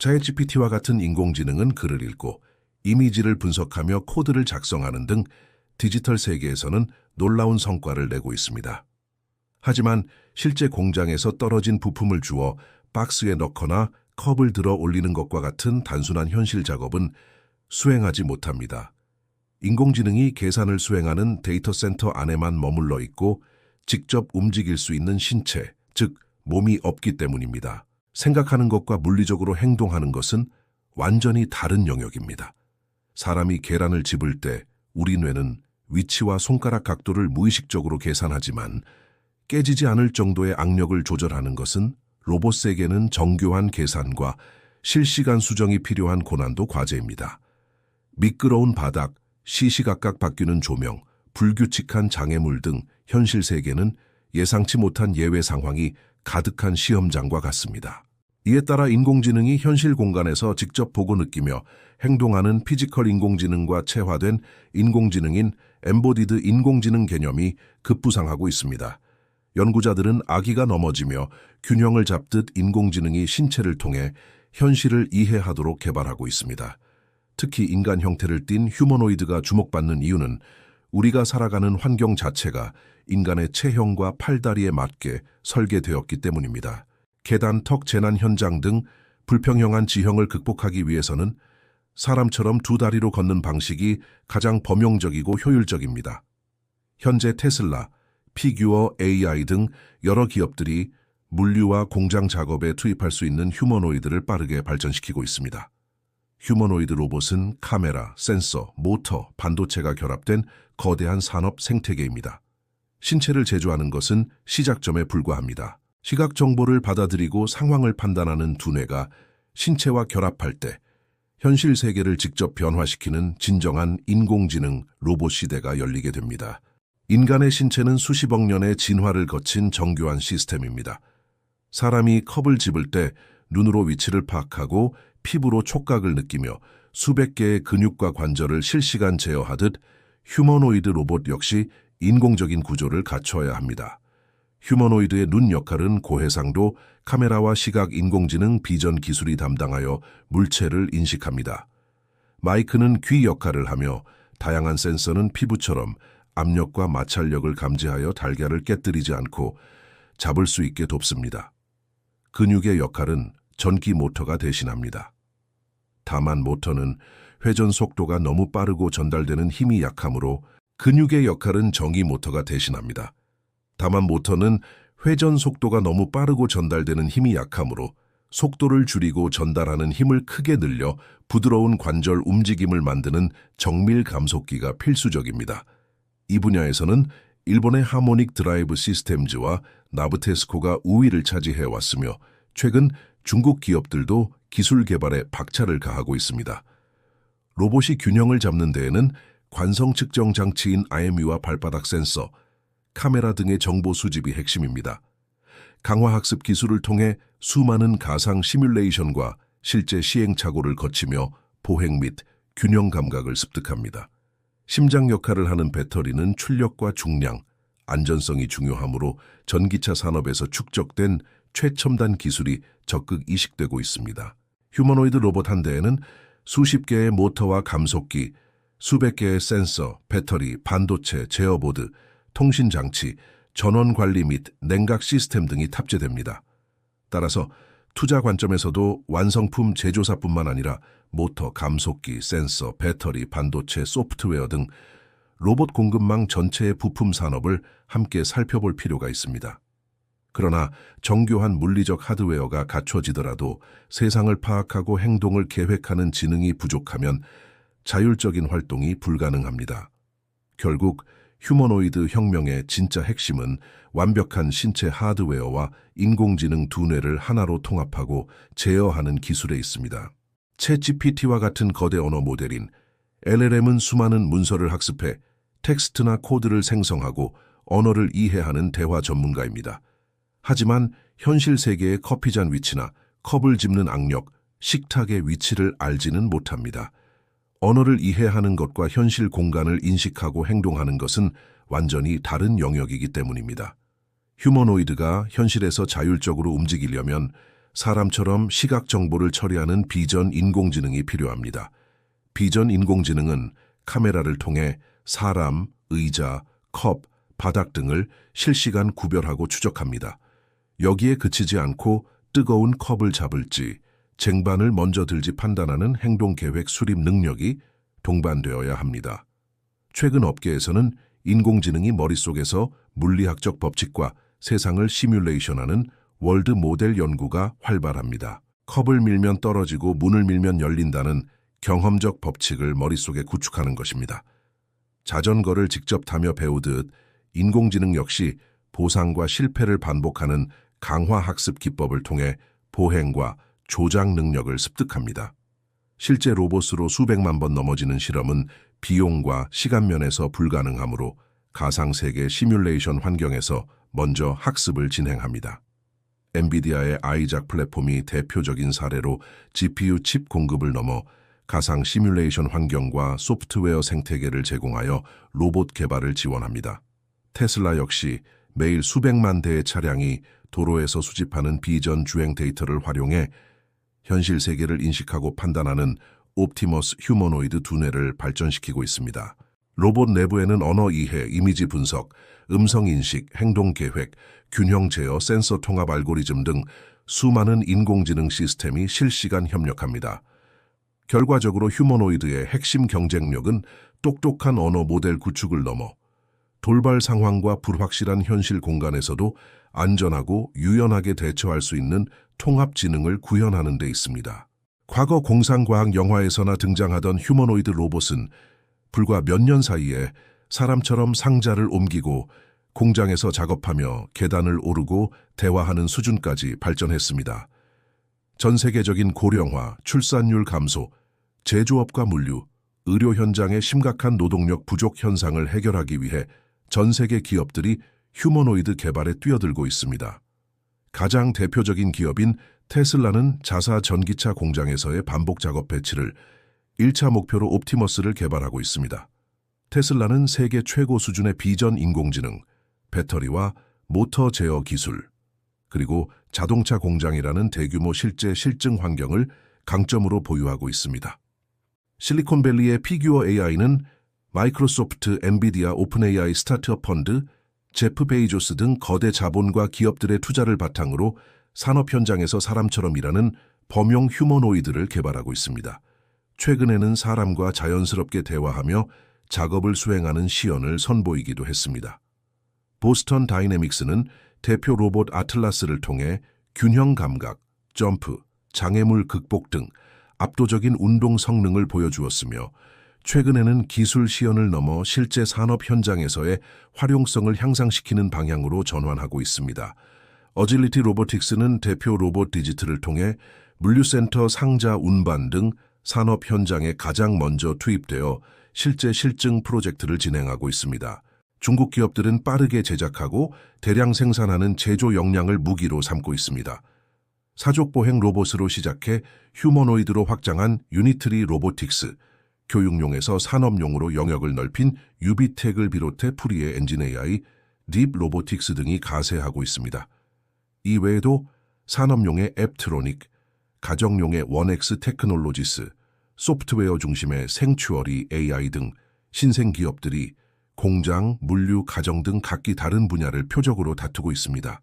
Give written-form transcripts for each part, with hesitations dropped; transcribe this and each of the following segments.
챗GPT와 같은 인공지능은 글을 읽고 이미지를 분석하며 코드를 작성하는 등 디지털 세계에서는 놀라운 성과를 내고 있습니다. 하지만 실제 공장에서 떨어진 부품을 주어 박스에 넣거나 컵을 들어 올리는 것과 같은 단순한 현실 작업은 수행하지 못합니다. 인공지능이 계산을 수행하는 데이터 센터 안에만 머물러 있고 직접 움직일 수 있는 신체, 즉 몸이 없기 때문입니다. 생각하는 것과 물리적으로 행동하는 것은 완전히 다른 영역입니다. 사람이 계란을 집을 때 우리 뇌는 위치와 손가락 각도를 무의식적으로 계산하지만 깨지지 않을 정도의 악력을 조절하는 것은 로봇에게는 정교한 계산과 실시간 수정이 필요한 고난도 과제입니다. 미끄러운 바닥, 시시각각 바뀌는 조명, 불규칙한 장애물 등 현실 세계는 예상치 못한 예외 상황이 가득한 시험장과 같습니다. 이에 따라 인공지능이 현실 공간에서 직접 보고 느끼며 행동하는 피지컬 인공지능과 체화된 인공지능인 엠보디드 인공지능 개념이 급부상하고 있습니다. 연구자들은 아기가 넘어지며 균형을 잡듯 인공지능이 신체를 통해 현실을 이해하도록 개발하고 있습니다. 특히 인간 형태를 띤 휴머노이드가 주목받는 이유는 우리가 살아가는 환경 자체가 인간의 체형과 팔다리에 맞게 설계되었기 때문입니다. 계단, 턱 재난 현장 등 불평형한 지형을 극복하기 위해서는 사람처럼 두 다리로 걷는 방식이 가장 범용적이고 효율적입니다. 현재 테슬라, 피규어 AI 등 여러 기업들이 물류와 공장 작업에 투입할 수 있는 휴머노이드를 빠르게 발전시키고 있습니다. 휴머노이드 로봇은 카메라, 센서, 모터, 반도체가 결합된 거대한 산업 생태계입니다. 신체를 제조하는 것은 시작점에 불과합니다. 시각 정보를 받아들이고 상황을 판단하는 두뇌가 신체와 결합할 때 현실 세계를 직접 변화시키는 진정한 인공지능 로봇 시대가 열리게 됩니다. 인간의 신체는 수십억 년의 진화를 거친 정교한 시스템입니다. 사람이 컵을 집을 때 눈으로 위치를 파악하고 피부로 촉각을 느끼며 수백 개의 근육과 관절을 실시간 제어하듯 휴머노이드 로봇 역시 인공적인 구조를 갖춰야 합니다. 휴머노이드의 눈 역할은 고해상도 카메라와 시각 인공지능 비전 기술이 담당하여 물체를 인식합니다. 마이크는 귀 역할을 하며 다양한 센서는 피부처럼 압력과 마찰력을 감지하여 달걀을 깨뜨리지 않고 잡을 수 있게 돕습니다. 근육의 역할은 전기 모터가 대신합니다. 다만 모터는 회전 속도가 너무 빠르고 전달되는 힘이 약하므로 근육의 역할은 전기 모터가 대신합니다. 다만 모터는 회전 속도가 너무 빠르고 전달되는 힘이 약하므로 속도를 줄이고 전달하는 힘을 크게 늘려 부드러운 관절 움직임을 만드는 정밀 감속기가 필수적입니다. 이 분야에서는 일본의 하모닉 드라이브 시스템즈와 나브테스코가 우위를 차지해왔으며 최근 중국 기업들도 기술 개발에 박차를 가하고 있습니다. 로봇이 균형을 잡는 데에는 관성 측정 장치인 IMU와 발바닥 센서, 카메라 등의 정보 수집이 핵심입니다. 강화학습 기술을 통해 수많은 가상 시뮬레이션과 실제 시행착오를 거치며 보행 및 균형 감각을 습득합니다. 심장 역할을 하는 배터리는 출력과 중량, 안전성이 중요하므로 전기차 산업에서 축적된 최첨단 기술이 적극 이식되고 있습니다. 휴머노이드 로봇 한 대에는 수십 개의 모터와 감속기, 수백 개의 센서, 배터리, 반도체, 제어보드, 통신장치, 전원관리 및 냉각 시스템 등이 탑재됩니다. 따라서 투자 관점에서도 완성품 제조사뿐만 아니라 모터, 감속기, 센서, 배터리, 반도체, 소프트웨어 등 로봇 공급망 전체의 부품 산업을 함께 살펴볼 필요가 있습니다. 그러나 정교한 물리적 하드웨어가 갖춰지더라도 세상을 파악하고 행동을 계획하는 지능이 부족하면 자율적인 활동이 불가능합니다. 결국 휴머노이드 혁명의 진짜 핵심은 완벽한 신체 하드웨어와 인공지능 두뇌를 하나로 통합하고 제어하는 기술에 있습니다. 챗GPT와 같은 거대 언어 모델인 LLM은 수많은 문서를 학습해 텍스트나 코드를 생성하고 언어를 이해하는 대화 전문가입니다. 하지만 현실 세계의 커피잔 위치나 컵을 집는 악력, 식탁의 위치를 알지는 못합니다. 언어를 이해하는 것과 현실 공간을 인식하고 행동하는 것은 완전히 다른 영역이기 때문입니다. 휴머노이드가 현실에서 자율적으로 움직이려면 사람처럼 시각 정보를 처리하는 비전 인공지능이 필요합니다. 비전 인공지능은 카메라를 통해 사람, 의자, 컵, 바닥 등을 실시간 구별하고 추적합니다. 여기에 그치지 않고 뜨거운 컵을 잡을지, 쟁반을 먼저 들지 판단하는 행동계획 수립 능력이 동반되어야 합니다. 최근 업계에서는 인공지능이 머릿속에서 물리학적 법칙과 세상을 시뮬레이션하는 월드 모델 연구가 활발합니다. 컵을 밀면 떨어지고 문을 밀면 열린다는 경험적 법칙을 머릿속에 구축하는 것입니다. 자전거를 직접 타며 배우듯 인공지능 역시 보상과 실패를 반복하는 강화학습 기법을 통해 보행과 조작 능력을 습득합니다. 실제 로봇으로 수백만 번 넘어지는 실험은 비용과 시간 면에서 불가능하므로 가상세계 시뮬레이션 환경에서 먼저 학습을 진행합니다. 엔비디아의 아이작 플랫폼이 대표적인 사례로 GPU 칩 공급을 넘어 가상 시뮬레이션 환경과 소프트웨어 생태계를 제공하여 로봇 개발을 지원합니다. 테슬라 역시 매일 수백만 대의 차량이 도로에서 수집하는 비전 주행 데이터를 활용해 현실 세계를 인식하고 판단하는 옵티머스 휴머노이드 두뇌를 발전시키고 있습니다. 로봇 내부에는 언어 이해, 이미지 분석, 음성 인식, 행동 계획, 균형 제어, 센서 통합 알고리즘 등 수많은 인공지능 시스템이 실시간 협력합니다. 결과적으로 휴머노이드의 핵심 경쟁력은 똑똑한 언어 모델 구축을 넘어 돌발 상황과 불확실한 현실 공간에서도 안전하고 유연하게 대처할 수 있는 통합 지능을 구현하는 데 있습니다. 과거 공상과학 영화에서나 등장하던 휴머노이드 로봇은 불과 몇 년 사이에 사람처럼 상자를 옮기고 공장에서 작업하며 계단을 오르고 대화하는 수준까지 발전했습니다. 전 세계적인 고령화, 출산율 감소, 제조업과 물류, 의료 현장의 심각한 노동력 부족 현상을 해결하기 위해 전 세계 기업들이 휴머노이드 개발에 뛰어들고 있습니다. 가장 대표적인 기업인 테슬라는 자사 전기차 공장에서의 반복 작업 배치를 1차 목표로 옵티머스를 개발하고 있습니다. 테슬라는 세계 최고 수준의 비전 인공지능, 배터리와 모터 제어 기술, 그리고 자동차 공장이라는 대규모 실제 실증 환경을 강점으로 보유하고 있습니다. 실리콘밸리의 피규어 AI는 마이크로소프트, 엔비디아, 오픈 AI 스타트업 펀드, 제프 베이조스 등 거대 자본과 기업들의 투자를 바탕으로 산업 현장에서 사람처럼 일하는 범용 휴머노이드를 개발하고 있습니다. 최근에는 사람과 자연스럽게 대화하며 작업을 수행하는 시연을 선보이기도 했습니다. 보스턴 다이내믹스는 대표 로봇 아틀라스를 통해 균형 감각, 점프, 장애물 극복 등 압도적인 운동 성능을 보여주었으며 최근에는 기술 시연을 넘어 실제 산업 현장에서의 활용성을 향상시키는 방향으로 전환하고 있습니다. 어질리티 로보틱스는 대표 로봇 디지트를 통해 물류센터 상자 운반 등 산업 현장에 가장 먼저 투입되어 실제 실증 프로젝트를 진행하고 있습니다. 중국 기업들은 빠르게 제작하고 대량 생산하는 제조 역량을 무기로 삼고 있습니다. 사족보행 로봇으로 시작해 휴머노이드로 확장한 유니트리 로보틱스, 교육용에서 산업용으로 영역을 넓힌 유비텍을 비롯해 프리의 엔진 AI, 딥 로보틱스 등이 가세하고 있습니다. 이외에도 산업용의 앱트로닉, 가정용의 원엑스 테크놀로지스, 소프트웨어 중심의 생추어리 AI 등 신생 기업들이 공장, 물류, 가정 등 각기 다른 분야를 표적으로 다투고 있습니다.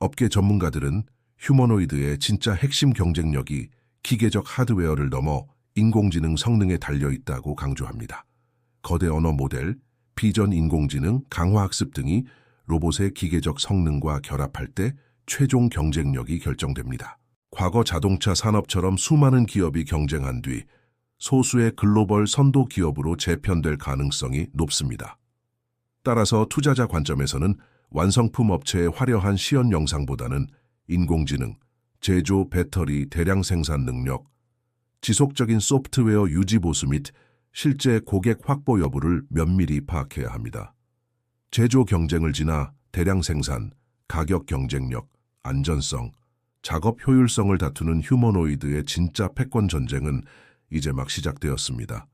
업계 전문가들은 휴머노이드의 진짜 핵심 경쟁력이 기계적 하드웨어를 넘어 인공지능 성능에 달려 있다고 강조합니다. 거대 언어 모델, 비전 인공지능, 강화학습 등이 로봇의 기계적 성능과 결합할 때 최종 경쟁력이 결정됩니다. 과거 자동차 산업처럼 수많은 기업이 경쟁한 뒤 소수의 글로벌 선도 기업으로 재편될 가능성이 높습니다. 따라서 투자자 관점에서는 완성품 업체의 화려한 시연 영상보다는 인공지능, 제조, 배터리, 대량 생산 능력, 지속적인 소프트웨어 유지 보수 및 실제 고객 확보 여부를 면밀히 파악해야 합니다. 제조 경쟁을 지나 대량 생산, 가격 경쟁력, 안전성, 작업 효율성을 다투는 휴머노이드의 진짜 패권 전쟁은 이제 막 시작되었습니다.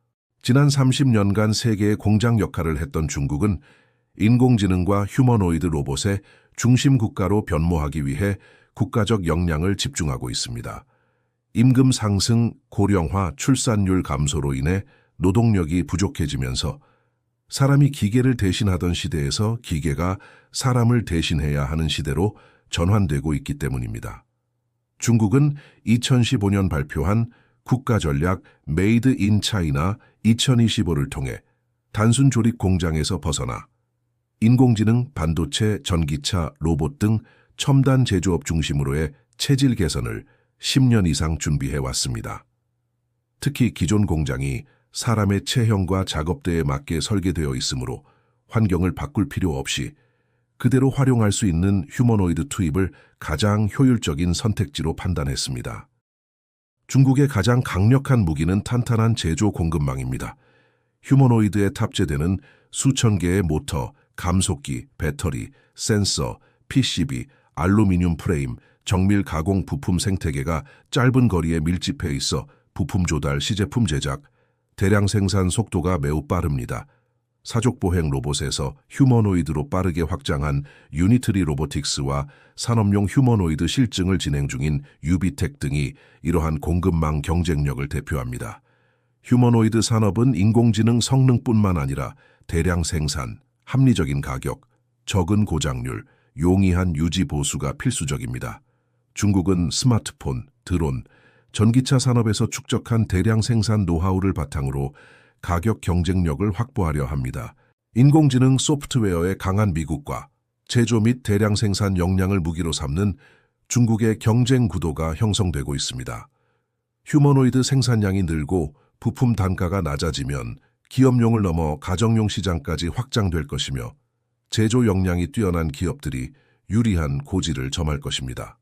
지난 30년간 세계의 공장 역할을 했던 중국은 인공지능과 휴머노이드 로봇의 중심 국가로 변모하기 위해 국가적 역량을 집중하고 있습니다. 임금 상승, 고령화, 출산율 감소로 인해 노동력이 부족해지면서 사람이 기계를 대신하던 시대에서 기계가 사람을 대신해야 하는 시대로 전환되고 있기 때문입니다. 중국은 2015년 발표한 국가전략 메이드 인 차이나 2025를 통해 단순 조립 공장에서 벗어나 인공지능, 반도체, 전기차, 로봇 등 첨단 제조업 중심으로의 체질 개선을 10년 이상 준비해 왔습니다. 특히 기존 공장이 사람의 체형과 작업대에 맞게 설계되어 있으므로 환경을 바꿀 필요 없이 그대로 활용할 수 있는 휴머노이드 투입을 가장 효율적인 선택지로 판단했습니다. 중국의 가장 강력한 무기는 탄탄한 제조 공급망입니다. 휴머노이드에 탑재되는 수천 개의 모터, 감속기, 배터리, 센서, PCB, 알루미늄 프레임, 정밀 가공 부품 생태계가 짧은 거리에 밀집해 있어 부품 조달, 시제품 제작, 대량 생산 속도가 매우 빠릅니다. 사족보행 로봇에서 휴머노이드로 빠르게 확장한 유니트리 로보틱스와 산업용 휴머노이드 실증을 진행 중인 유비텍 등이 이러한 공급망 경쟁력을 대표합니다. 휴머노이드 산업은 인공지능 성능뿐만 아니라 대량 생산, 합리적인 가격, 적은 고장률, 용이한 유지 보수가 필수적입니다. 중국은 스마트폰, 드론, 전기차 산업에서 축적한 대량 생산 노하우를 바탕으로 가격 경쟁력을 확보하려 합니다. 인공지능 소프트웨어의 강한 미국과 제조 및 대량 생산 역량을 무기로 삼는 중국의 경쟁 구도가 형성되고 있습니다. 휴머노이드 생산량이 늘고 부품 단가가 낮아지면 기업용을 넘어 가정용 시장까지 확장될 것이며 제조 역량이 뛰어난 기업들이 유리한 고지를 점할 것입니다.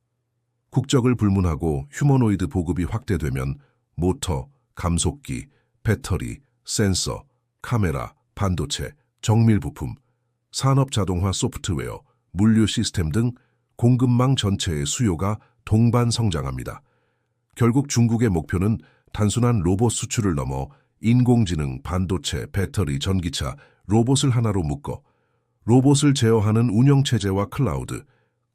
국적을 불문하고 휴머노이드 보급이 확대되면 모터, 감속기, 배터리, 센서, 카메라, 반도체, 정밀 부품, 산업 자동화 소프트웨어, 물류 시스템 등 공급망 전체의 수요가 동반 성장합니다. 결국 중국의 목표는 단순한 로봇 수출을 넘어 인공지능, 반도체, 배터리, 전기차, 로봇을 하나로 묶어 로봇을 제어하는 운영체제와 클라우드,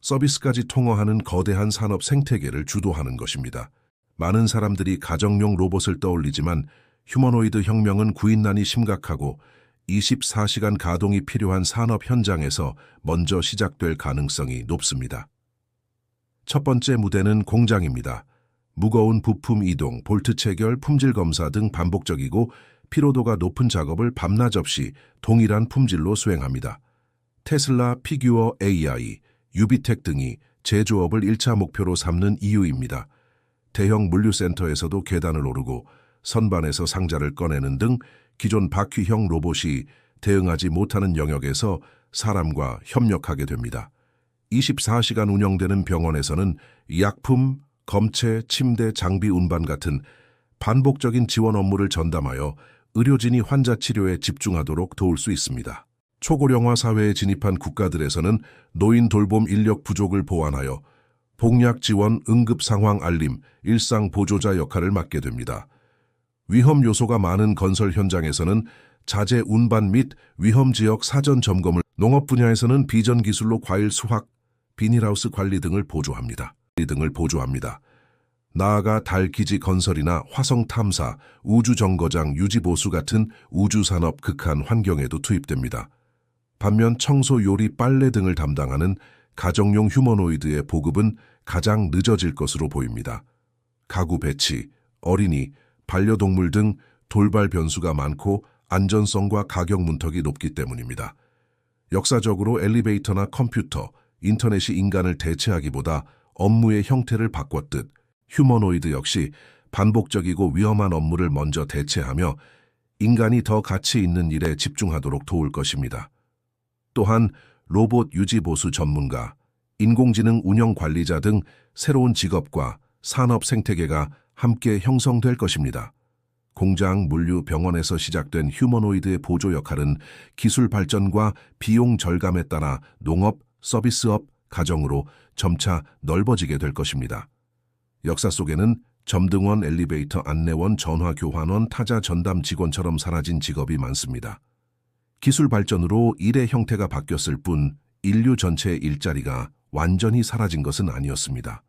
서비스까지 통화하는 거대한 산업 생태계를 주도하는 것입니다. 많은 사람들이 가정용 로봇을 떠올리지만 휴머노이드 혁명은 구인난이 심각하고 24시간 가동이 필요한 산업 현장에서 먼저 시작될 가능성이 높습니다. 첫 번째 무대는 공장입니다. 무거운 부품 이동, 볼트 체결, 품질 검사 등 반복적이고 피로도가 높은 작업을 밤낮 없이 동일한 품질로 수행합니다. 테슬라, 피규어 AI, 유비텍 등이 제조업을 1차 목표로 삼는 이유입니다. 대형 물류센터에서도 계단을 오르고 선반에서 상자를 꺼내는 등 기존 바퀴형 로봇이 대응하지 못하는 영역에서 사람과 협력하게 됩니다. 24시간 운영되는 병원에서는 약품, 검체, 침대, 장비 운반 같은 반복적인 지원 업무를 전담하여 의료진이 환자 치료에 집중하도록 도울 수 있습니다. 초고령화 사회에 진입한 국가들에서는 노인 돌봄 인력 부족을 보완하여 복약 지원, 응급 상황 알림, 일상 보조자 역할을 맡게 됩니다. 위험 요소가 많은 건설 현장에서는 자재 운반 및 위험 지역 사전 점검을, 농업 분야에서는 비전 기술로 과일 수확, 비닐하우스 관리 등을 보조합니다. 나아가 달 기지 건설이나 화성 탐사, 우주 정거장 유지 보수 같은 우주 산업 극한 환경에도 투입됩니다. 반면 청소, 요리, 빨래 등을 담당하는 가정용 휴머노이드의 보급은 가장 늦어질 것으로 보입니다. 가구 배치, 어린이, 반려동물 등 돌발 변수가 많고 안전성과 가격 문턱이 높기 때문입니다. 역사적으로 엘리베이터나 컴퓨터, 인터넷이 인간을 대체하기보다 업무의 형태를 바꿨듯 휴머노이드 역시 반복적이고 위험한 업무를 먼저 대체하며 인간이 더 가치 있는 일에 집중하도록 도울 것입니다. 또한 로봇 유지 보수 전문가, 인공지능 운영 관리자 등 새로운 직업과 산업 생태계가 함께 형성될 것입니다. 공장, 물류, 병원에서 시작된 휴머노이드의 보조 역할은 기술 발전과 비용 절감에 따라 농업, 서비스업, 가정으로 점차 넓어지게 될 것입니다. 역사 속에는 점등원, 엘리베이터 안내원, 전화 교환원, 타자 전담 직원처럼 사라진 직업이 많습니다. 기술 발전으로 일의 형태가 바뀌었을 뿐 인류 전체의 일자리가 완전히 사라진 것은 아니었습니다.